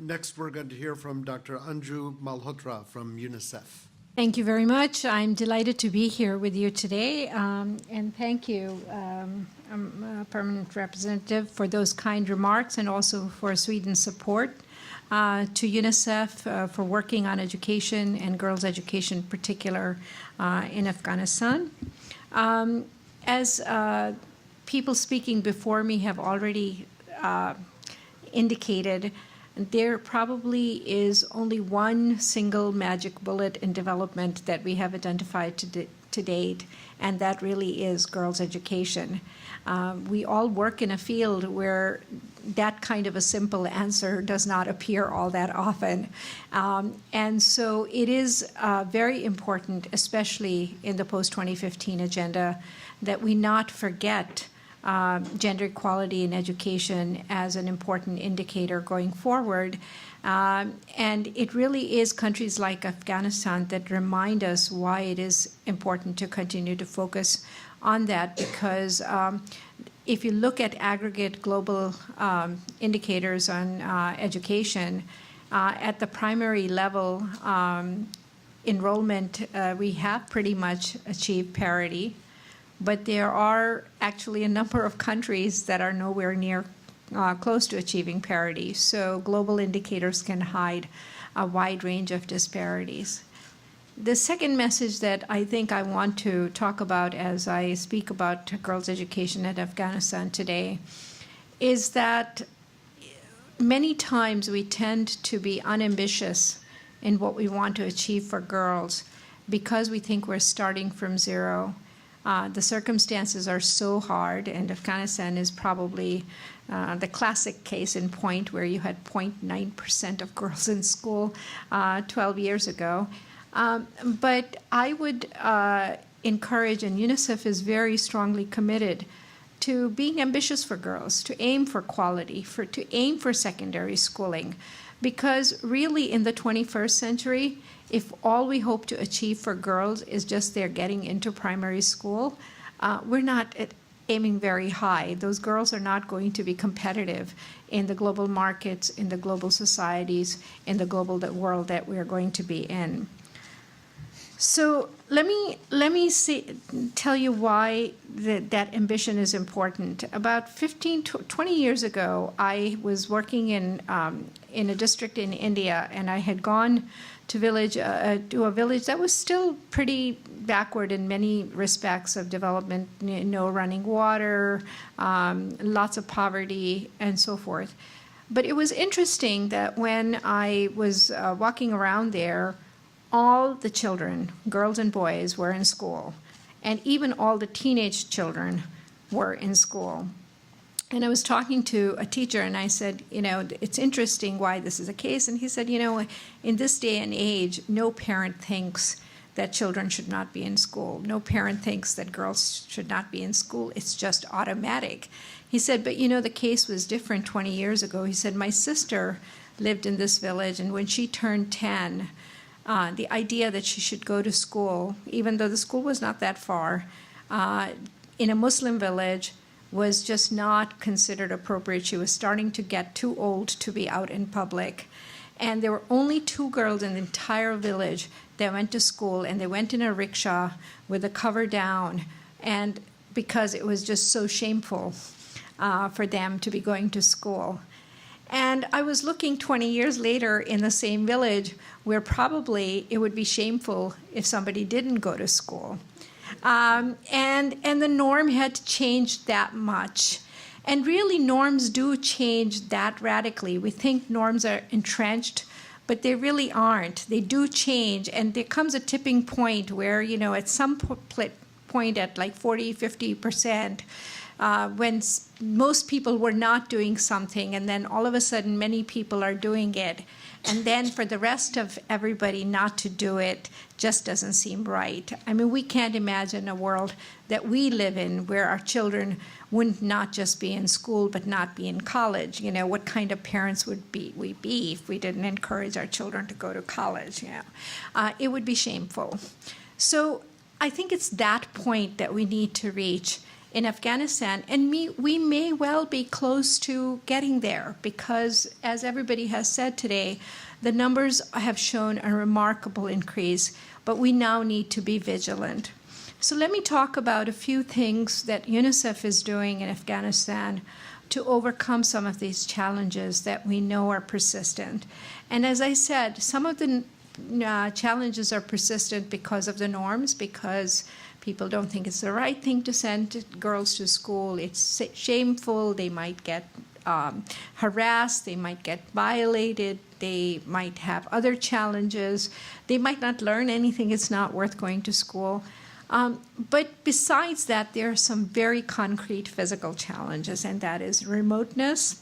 Next, we're going to hear from Dr. Anju Malhotra from UNICEF. Thank you very much. I'm delighted to be here with you today, and thank you, Permanent Representative, for those kind remarks and also for Sweden's support to UNICEF for working on education and girls' education in particular in Afghanistan. As people speaking before me have already indicated, there probably is only one single magic bullet in development that we have identified to date, and that really is girls' education. We all work in a field where that kind of a simple answer does not appear all that often. And so it is very important, especially in the post-2015 agenda, that we not forget gender equality in education as an important indicator going forward. And it really is countries like Afghanistan that remind us why it is important to continue to focus on that, because if you look at aggregate global indicators on education, at the primary level, enrollment, we have pretty much achieved parity. But there are actually a number of countries that are nowhere near close to achieving parity. So global indicators can hide a wide range of disparities. The second message that I think I want to talk about as I speak about girls' education in Afghanistan today is that many times we tend to be unambitious in what we want to achieve for girls because we think we're starting from zero. The circumstances are so hard, and Afghanistan is probably the classic case in point where you had 0.9% of girls in school 12 years ago. But I would encourage, and UNICEF is very strongly committed to being ambitious for girls, to aim for quality, to aim for secondary schooling. Because really in the 21st century, if all we hope to achieve for girls is just their getting into primary school, we're not aiming very high. Those girls are not going to be competitive in the global markets, in the global societies, in the global world that we're going to be in. So let me tell you why that ambition is important. About 20 years ago, I was working in a district in India, and I had gone to a village that was still pretty backward in many respects of development, no running water, lots of poverty, and so forth. But it was interesting that when I was walking around there, all the children, girls and boys, were in school, and even all the teenage children were in school. And I was talking to a teacher, and I said, it's interesting why this is the case. And he said, in this day and age, no parent thinks that children should not be in school. No parent thinks that girls should not be in school. It's just automatic. He said, but the case was different 20 years ago. He said, my sister lived in this village, and when she turned 10, the idea that she should go to school, even though the school was not that far, in a Muslim village, was just not considered appropriate. She was starting to get too old to be out in public. And there were only 2 girls in the entire village that went to school, and they went in a rickshaw with the cover down, and because it was just so shameful for them to be going to school. And I was looking 20 years later in the same village where probably it would be shameful if somebody didn't go to school. And the norm had changed that much. And really, norms do change that radically. We think norms are entrenched, but they really aren't. They do change, and there comes a tipping point where, at some point at like 40, 50%, when most people were not doing something, and then all of a sudden many people are doing it. And then for the rest of everybody not to do it just doesn't seem right. I mean, we can't imagine a world that we live in where our children wouldn't not just be in school, but not be in college. What kind of parents would we be if we didn't encourage our children to go to college? It would be shameful. So I think it's that point that we need to reach in Afghanistan, and we may well be close to getting there because, as everybody has said today, the numbers have shown a remarkable increase, but we now need to be vigilant. So let me talk about a few things that UNICEF is doing in Afghanistan to overcome some of these challenges that we know are persistent. And as I said, some of the challenges are persistent because of the norms, because people don't think it's the right thing to send girls to school. It's shameful. They might get harassed. They might get violated. They might have other challenges. They might not learn anything. It's not worth going to school. But besides that, there are some very concrete physical challenges, and that is remoteness,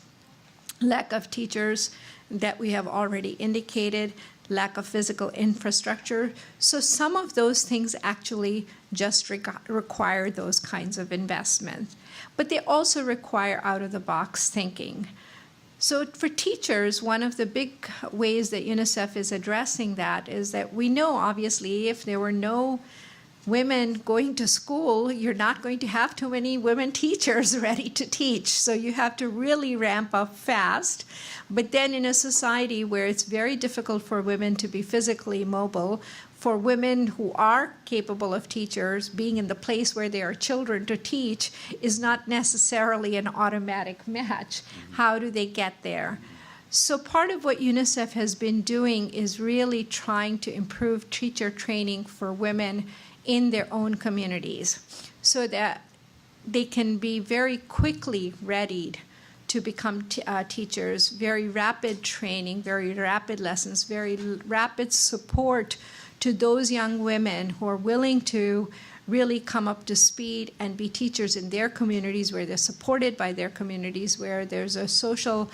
lack of teachers that we have already indicated, lack of physical infrastructure. So some of those things actually just require those kinds of investments. But they also require out-of-the-box thinking. So for teachers, one of the big ways that UNICEF is addressing that is that we know, obviously, if there were no women going to school, you're not going to have too many women teachers ready to teach. So you have to really ramp up fast. But then in a society where it's very difficult for women to be physically mobile, for women who are capable of teachers, being in the place where there are children to teach is not necessarily an automatic match. How do they get there? So part of what UNICEF has been doing is really trying to improve teacher training for women in their own communities so that they can be very quickly readied to become teachers, very rapid training, very rapid lessons, very rapid support to those young women who are willing to really come up to speed and be teachers in their communities where they're supported by their communities, where there's a social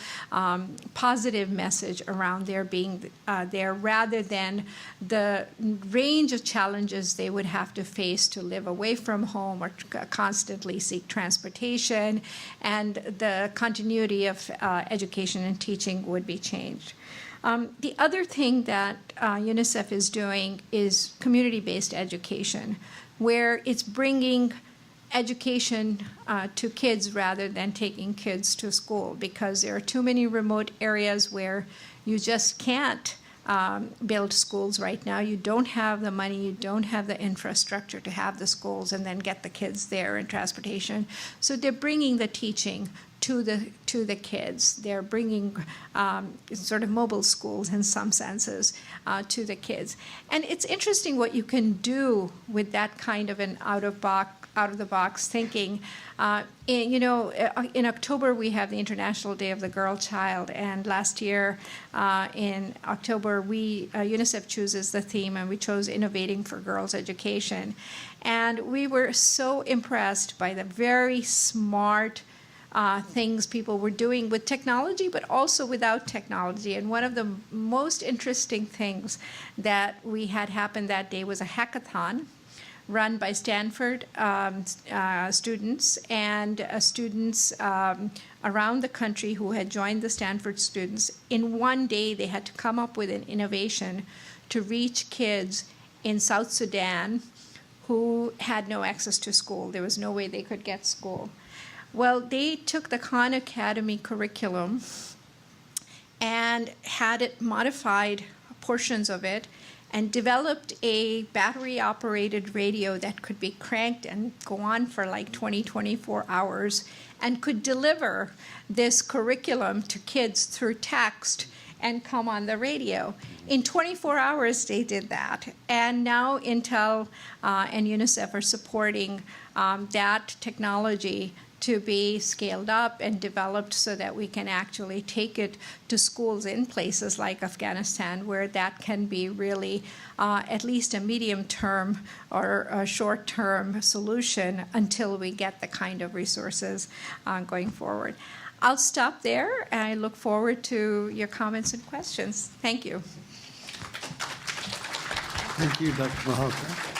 positive message around their being there, rather than the range of challenges they would have to face to live away from home or constantly seek transportation, and the continuity of education and teaching would be changed. The other thing that UNICEF is doing is community-based education, where it's bringing education to kids rather than taking kids to school, because there are too many remote areas where you just can't build schools right now. You don't have the money, you don't have the infrastructure to have the schools and then get the kids there and transportation. So they're bringing the teaching to the kids. They're bringing sort of mobile schools in some senses to the kids. And it's interesting what you can do with that kind of an out-of-the-box thinking. In October we have the International Day of the Girl Child, and last year in October UNICEF chooses the theme, and we chose Innovating for Girls' Education. And we were so impressed by the very smart things people were doing with technology, but also without technology. And one of the most interesting things that we had happen that day was a hackathon run by Stanford students and students around the country who had joined the Stanford students. In one day, they had to come up with an innovation to reach kids in South Sudan who had no access to school. There was no way they could get school. Well, they took the Khan Academy curriculum and had it modified, portions of it, and developed a battery-operated radio that could be cranked and go on for like 24 hours and could deliver this curriculum to kids through text and come on the radio. In 24 hours, they did that. And now Intel and UNICEF are supporting that technology to be scaled up and developed so that we can actually take it to schools in places like Afghanistan, where that can be really at least a medium-term or a short-term solution until we get the kind of resources going forward. I'll stop there, and I look forward to your comments and questions. Thank you. Thank you, Dr. Malhotra.